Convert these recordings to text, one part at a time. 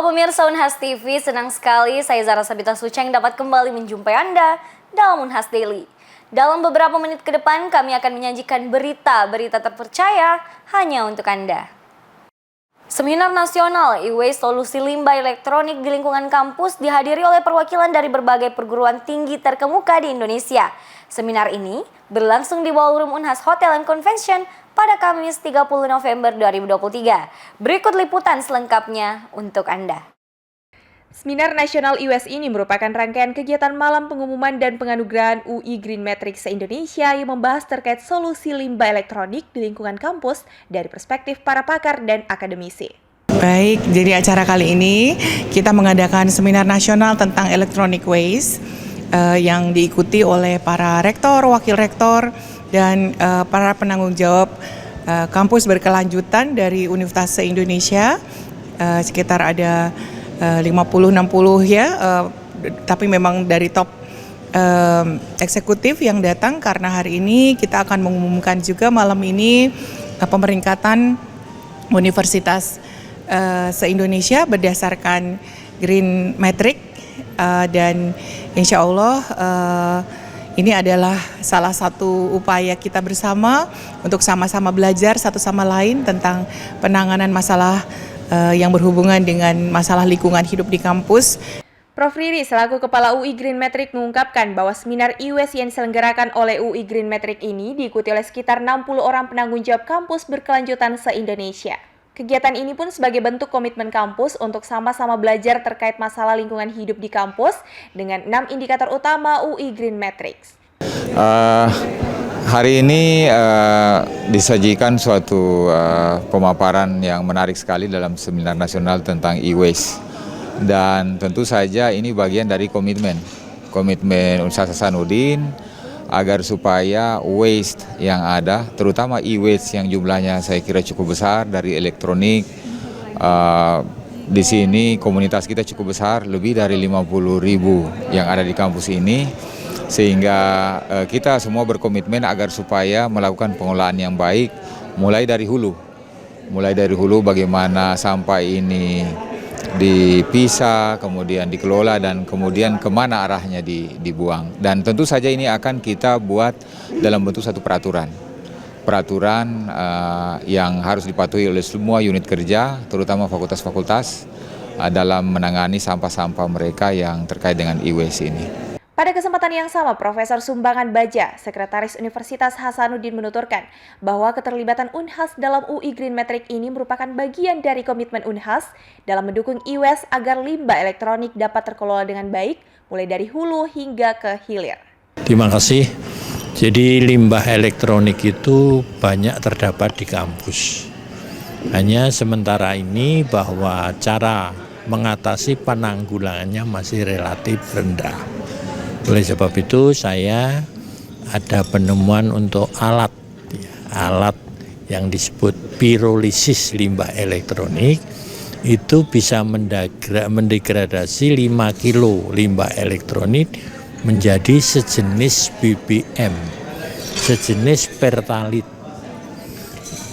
pemirsa Unhas TV, senang sekali saya Zara Sabita Suceng dapat kembali menjumpai Anda dalam Unhas Daily. Dalam beberapa menit ke depan kami akan menyajikan berita-berita terpercaya hanya untuk Anda. Seminar nasional e-waste solusi limbah elektronik di lingkungan kampus dihadiri oleh perwakilan dari berbagai perguruan tinggi terkemuka di Indonesia. Seminar ini berlangsung di Ballroom Unhas Hotel and Convention pada Kamis 30 November 2023. Berikut liputan selengkapnya untuk Anda. Seminar Nasional e-waste ini merupakan rangkaian kegiatan malam pengumuman dan penganugerahan UI Green Matrix se-Indonesia yang membahas terkait solusi limbah elektronik di lingkungan kampus dari perspektif para pakar dan akademisi. Baik, jadi acara kali ini kita mengadakan seminar nasional tentang electronic waste yang diikuti oleh para rektor, wakil rektor, dan para penanggung jawab kampus berkelanjutan dari Universitas se-Indonesia. Sekitar ada 50-60 ya, tapi memang dari top eksekutif yang datang karena hari ini kita akan mengumumkan juga malam ini pemeringkatan Universitas se-Indonesia berdasarkan Green Matrix dan insya Allah ini adalah salah satu upaya kita bersama untuk sama-sama belajar satu sama lain tentang penanganan masalah yang berhubungan dengan masalah lingkungan hidup di kampus. Prof. Riri selaku Kepala UI Green Matrix mengungkapkan bahwa seminar e-waste yang diselenggarakan oleh UI Green Matrix ini diikuti oleh sekitar 60 orang penanggung jawab kampus berkelanjutan se-Indonesia. Kegiatan ini pun sebagai bentuk komitmen kampus untuk sama-sama belajar terkait masalah lingkungan hidup di kampus dengan 6 indikator utama UI Green Matrix. Hari ini disajikan suatu pemaparan yang menarik sekali dalam seminar nasional tentang e-waste. Dan tentu saja ini bagian dari komitmen Universitas Hasanuddin agar supaya waste yang ada, terutama e-waste yang jumlahnya saya kira cukup besar dari elektronik, di sini komunitas kita cukup besar, lebih dari 50.000 yang ada di kampus ini. Sehingga kita semua berkomitmen agar supaya melakukan pengolahan yang baik mulai dari hulu bagaimana sampah ini dipisah, kemudian dikelola dan kemudian kemana arahnya dibuang. Dan tentu saja ini akan kita buat dalam bentuk satu peraturan yang harus dipatuhi oleh semua unit kerja, terutama fakultas-fakultas dalam menangani sampah-sampah mereka yang terkait dengan e-waste ini. Pada kesempatan yang sama, Profesor Sumbangan Baja, Sekretaris Universitas Hasanuddin menuturkan bahwa keterlibatan Unhas dalam UI Green Matrix ini merupakan bagian dari komitmen Unhas dalam mendukung e-waste agar limbah elektronik dapat terkelola dengan baik, mulai dari hulu hingga ke hilir. Terima kasih. Jadi limbah elektronik itu banyak terdapat di kampus. Hanya sementara ini bahwa cara mengatasi penanggulangannya masih relatif rendah. Oleh sebab itu saya ada penemuan untuk alat yang disebut pirolisis limbah elektronik, itu bisa mendegradasi 5 kilo limbah elektronik menjadi sejenis BBM, sejenis pertalit.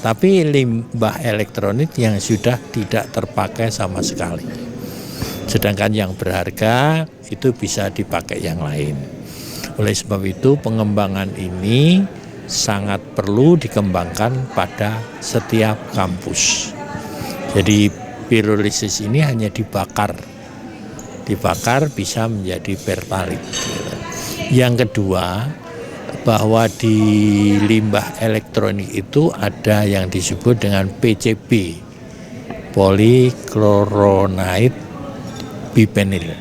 Tapi limbah elektronik yang sudah tidak terpakai sama sekali. Sedangkan yang berharga itu bisa dipakai yang lain. Oleh sebab itu pengembangan ini sangat perlu dikembangkan pada setiap kampus. Jadi pirolisis ini hanya dibakar bisa menjadi pertalit. Yang kedua, bahwa di limbah elektronik itu ada yang disebut dengan PCB, polikloronide bipenil.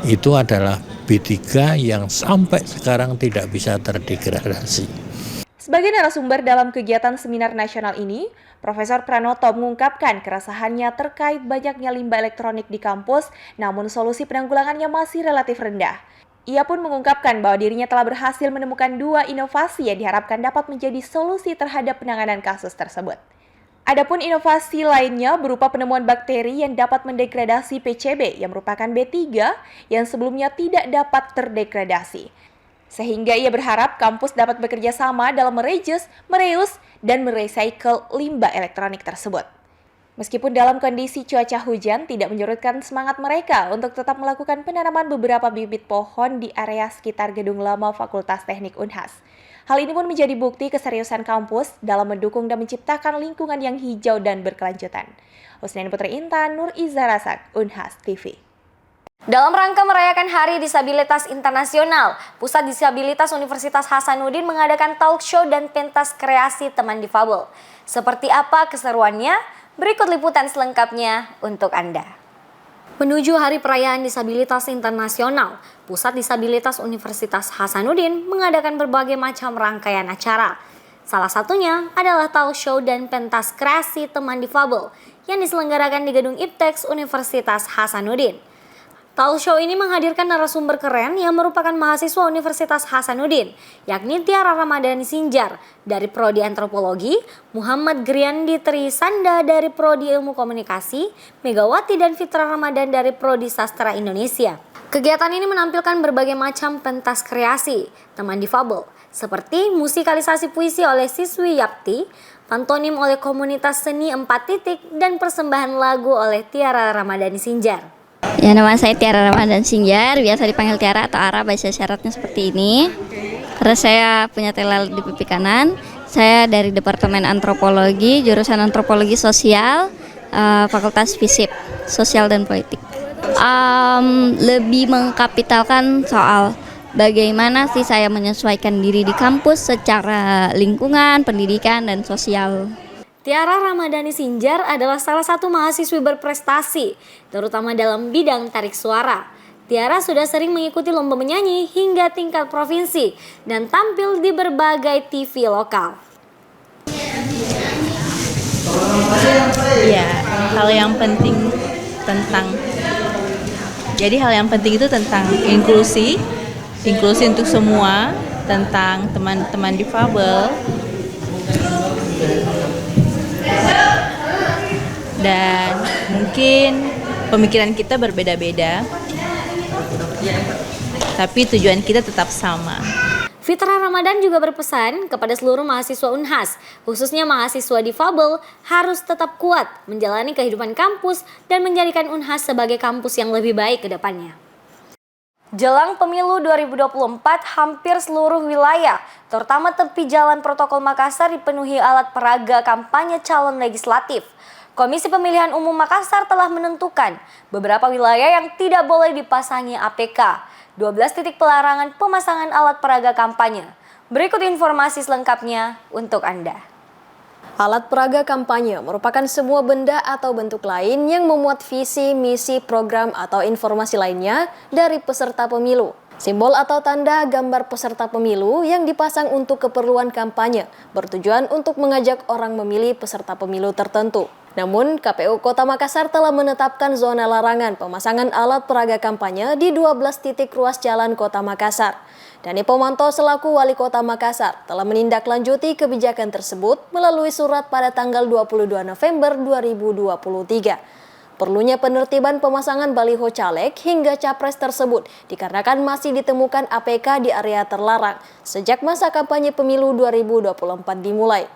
Itu adalah B3 yang sampai sekarang tidak bisa terdegradasi. Sebagai narasumber dalam kegiatan seminar nasional ini, Profesor Pranoto mengungkapkan keresahannya terkait banyaknya limbah elektronik di kampus, namun solusi penanggulangannya masih relatif rendah. Ia pun mengungkapkan bahwa dirinya telah berhasil menemukan 2 inovasi yang diharapkan dapat menjadi solusi terhadap penanganan kasus tersebut. Adapun inovasi lainnya berupa penemuan bakteri yang dapat mendegradasi PCB yang merupakan B3 yang sebelumnya tidak dapat terdegradasi. Sehingga ia berharap kampus dapat bekerja sama dalam mereuse, dan merecycle limbah elektronik tersebut. Meskipun dalam kondisi cuaca hujan, tidak menyurutkan semangat mereka untuk tetap melakukan penanaman beberapa bibit pohon di area sekitar gedung lama Fakultas Teknik Unhas. Hal ini pun menjadi bukti keseriusan kampus dalam mendukung dan menciptakan lingkungan yang hijau dan berkelanjutan. Husnain Putri Intan, Nur Iza Rasak, Unhas TV. Dalam rangka merayakan Hari Disabilitas Internasional, Pusat Disabilitas Universitas Hasanuddin mengadakan talk show dan pentas kreasi teman difabel. Seperti apa keseruannya? Berikut liputan selengkapnya untuk Anda. Menuju Hari Perayaan Disabilitas Internasional, Pusat Disabilitas Universitas Hasanuddin mengadakan berbagai macam rangkaian acara. Salah satunya adalah talk show dan pentas kreasi teman difabel yang diselenggarakan di Gedung Iptex Universitas Hasanuddin. Talk show ini menghadirkan narasumber keren yang merupakan mahasiswa Universitas Hasanuddin, yakni Tiara Ramadhani Sinjar dari Prodi Antropologi, Muhammad Griandi Trisanda dari Prodi Ilmu Komunikasi, Megawati dan Fitra Ramadan dari Prodi Sastra Indonesia. Kegiatan ini menampilkan berbagai macam pentas kreasi teman difabel, seperti musikalisasi puisi oleh siswi Yapti, pantonim oleh komunitas seni 4 titik, dan persembahan lagu oleh Tiara Ramadhani Sinjar. Ya, nama saya Tiara Ramadan Sinjar, biasa dipanggil Tiara atau Ara, bahasa syaratnya seperti ini. Karena saya punya telal di pipi kanan, saya dari Departemen Antropologi, jurusan Antropologi Sosial, Fakultas FISIP, Sosial dan Politik. Lebih mengkapitalkan soal bagaimana sih saya menyesuaikan diri di kampus secara lingkungan, pendidikan, dan sosial. Tiara Ramadhani Sinjar adalah salah satu mahasiswi berprestasi, terutama dalam bidang tarik suara. Tiara sudah sering mengikuti lomba menyanyi hingga tingkat provinsi dan tampil di berbagai TV lokal. Ya, hal yang penting itu tentang inklusi untuk semua, tentang teman-teman difabel. Dan mungkin pemikiran kita berbeda-beda, tapi tujuan kita tetap sama. Fitra Ramadan juga berpesan kepada seluruh mahasiswa Unhas, khususnya mahasiswa difabel, harus tetap kuat menjalani kehidupan kampus dan menjadikan Unhas sebagai kampus yang lebih baik ke depannya. Jelang pemilu 2024, hampir seluruh wilayah, terutama tepi jalan protokol Makassar, dipenuhi alat peraga kampanye calon legislatif. Komisi Pemilihan Umum Makassar telah menentukan beberapa wilayah yang tidak boleh dipasangi APK, 12 titik pelarangan pemasangan alat peraga kampanye. Berikut informasi selengkapnya untuk Anda. Alat peraga kampanye merupakan semua benda atau bentuk lain yang memuat visi, misi, program, atau informasi lainnya dari peserta pemilu. Simbol atau tanda gambar peserta pemilu yang dipasang untuk keperluan kampanye bertujuan untuk mengajak orang memilih peserta pemilu tertentu. Namun, KPU Kota Makassar telah menetapkan zona larangan pemasangan alat peraga kampanye di 12 titik ruas jalan Kota Makassar. Dani Pomanto selaku Wali Kota Makassar telah menindaklanjuti kebijakan tersebut melalui surat pada tanggal 22 November 2023. Perlunya penertiban pemasangan baliho caleg hingga capres tersebut dikarenakan masih ditemukan APK di area terlarang sejak masa kampanye pemilu 2024 dimulai.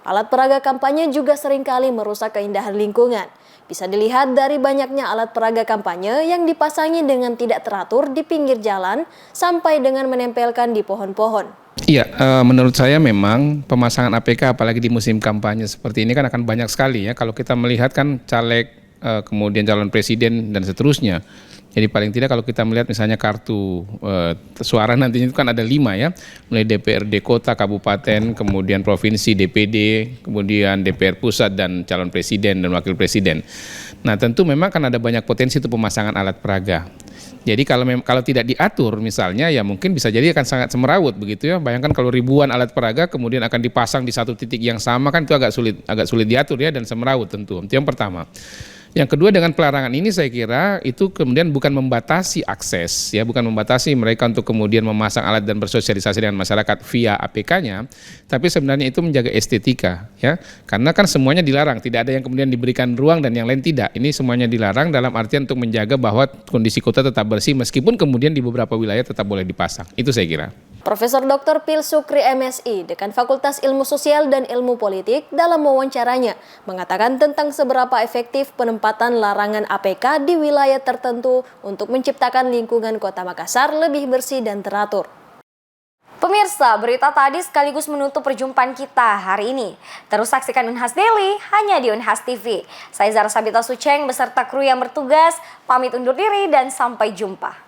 Alat peraga kampanye juga seringkali merusak keindahan lingkungan. Bisa dilihat dari banyaknya alat peraga kampanye yang dipasangi dengan tidak teratur di pinggir jalan sampai dengan menempelkan di pohon-pohon. Iya, menurut saya memang pemasangan APK apalagi di musim kampanye seperti ini kan akan banyak sekali ya. Kalau kita melihat kan caleg, kemudian calon presiden dan seterusnya. Jadi paling tidak kalau kita melihat misalnya kartu suara nantinya itu kan ada 5 ya, mulai DPRD kota, kabupaten, kemudian provinsi, DPD, kemudian DPR pusat dan calon presiden dan wakil presiden. Nah tentu memang kan ada banyak potensi untuk pemasangan alat peraga. Jadi kalau tidak diatur misalnya ya mungkin bisa jadi akan sangat semerawut begitu ya. Bayangkan kalau ribuan alat peraga kemudian akan dipasang di satu titik yang sama kan itu agak sulit diatur ya dan semerawut tentu. Itu yang pertama. Yang kedua dengan pelarangan ini saya kira itu kemudian bukan membatasi akses ya, bukan membatasi mereka untuk kemudian memasang alat dan bersosialisasi dengan masyarakat via APK-nya, tapi sebenarnya itu menjaga estetika ya. Karena kan semuanya dilarang, tidak ada yang kemudian diberikan ruang dan yang lain tidak. Ini semuanya dilarang dalam artian untuk menjaga bahwa kondisi kota tetap bersih meskipun kemudian di beberapa wilayah tetap boleh dipasang. Itu saya kira. Profesor Dr. Pil Sukri MSI, Dekan Fakultas Ilmu Sosial dan Ilmu Politik, dalam wawancaranya mengatakan tentang seberapa efektif penempatan larangan APK di wilayah tertentu untuk menciptakan lingkungan Kota Makassar lebih bersih dan teratur. Pemirsa, berita tadi sekaligus menutup perjumpaan kita hari ini. Terus saksikan Unhas Daily hanya di Unhas TV. Saya Zara Sabita Suceng beserta kru yang bertugas, pamit undur diri dan sampai jumpa.